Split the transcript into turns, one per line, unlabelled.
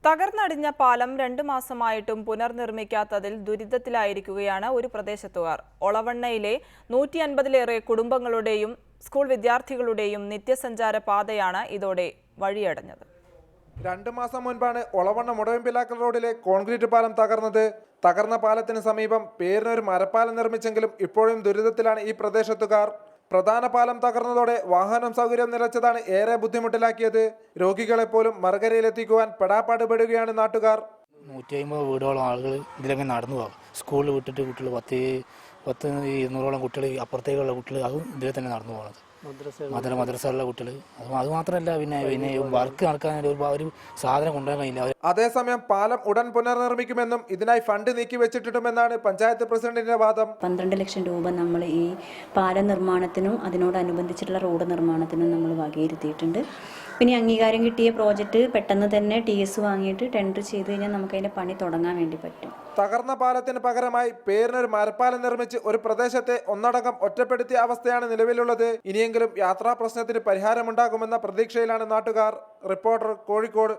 തകർന്നടിഞ്ഞ പാലം 2 മാസമായിട്ടും പുനർനിർമ്മിക്കാത്തതിൽ ദുരിതത്തിലായിരിക്കുകയാണ് ഒരു പ്രദേശത്തുകാർ. ഒളവണ്ണയിലെ 150ലേറെ കുടുംബങ്ങളുടെയും സ്കൂൾ വിദ്യാർത്ഥികളുടെയും നിത്യസഞ്ചാര പാതയാണ് ഇതോടെ വഴിയടഞ്ഞത്.
2 മാസം മുൻപാണ് ഒളവണ്ണ മുടവൻപിലാക്കൽ റോഡിലെ കോൺക്രീറ്റ് പാലം തകർന്നത്. തകർന്ന പാലത്തിന് സമീപം പേരിനൊരു മരപ്പാലം നിർമ്മിച്ചെങ്കിലും ഇപ്പോഴും ദുരിതത്തിലാണ് ഈ പ്രദേശത്തുകാർ. പ്രധാന പാലം തകർന്നതോടെ വാഹനം സൗകര്യം നിലച്ചതാണ് ഏറെ ബുദ്ധിമുട്ടിലാക്കിയത്. രോഗികളെ പോലും മറുകരയിലെത്തിക്കുവാൻ പെടാപ്പാടുപെടുകയാണ് നാട്ടുകാർ.
150 വീടോളം ആളുകൾ ഇതിലങ്ങനെ നടന്നു പോകാം. സ്കൂളിൽ വിട്ടിട്ട് കുട്ടികൾ 200ഓളം കുട്ടികൾ, അപ്പുറത്തേക്കുള്ള കുട്ടികൾ അതും ഇതിൽ തന്നെ നടന്നു പോകുന്നത്. മദ്രസയിലുള്ള കുട്ടികൾ അതുമാത്രമല്ല, പിന്നെ വർക്ക് നടക്കാൻ ഒരു സാധനം കൊണ്ടുപോകാൻ കഴിയില്ല.
അതേസമയം പാലം ഉടൻ പുനർനിർമ്മിക്കുമെന്നും ഇതിനായി ഫണ്ട് നീക്കി വെച്ചിട്ടുണ്ടെന്നാണ് പഞ്ചായത്ത് പ്രസിഡന്റിന്റെ വാദം.
12 ലക്ഷം രൂപ നമ്മൾ ഈ പാലം നിർമ്മാണത്തിനും അതിനോടനുബന്ധിച്ചിട്ടുള്ള റോഡ് നിർമ്മാണത്തിനും നമ്മൾ വകയിരുത്തിയിട്ടുണ്ട്. പിന്നെ അംഗീകാരം കിട്ടിയ പ്രോജക്റ്റ് പെട്ടെന്ന് തന്നെ TS വാങ്ങിയിട്ട് ടെൻഡർ ചെയ്ത് കഴിഞ്ഞാൽ നമുക്ക് അതിന്റെ പണി തുടങ്ങാൻ വേണ്ടി പറ്റും.
തകർന്ന പാലത്തിന് പകരമായി പേരിനൊരു മരപ്പാലം നിർമ്മിച്ച് ഒരു പ്രദേശത്തെ ഒന്നടങ്കം ഒറ്റപ്പെടുത്തിയ അവസ്ഥയാണ് നിലവിലുള്ളത്. ഇനിയെങ്കിലും യാത്രാ പ്രശ്നത്തിന് പരിഹാരമുണ്ടാകുമെന്ന പ്രതീക്ഷയിലാണ് നാട്ടുകാർ. റിപ്പോർട്ടർ, കോഴിക്കോട്.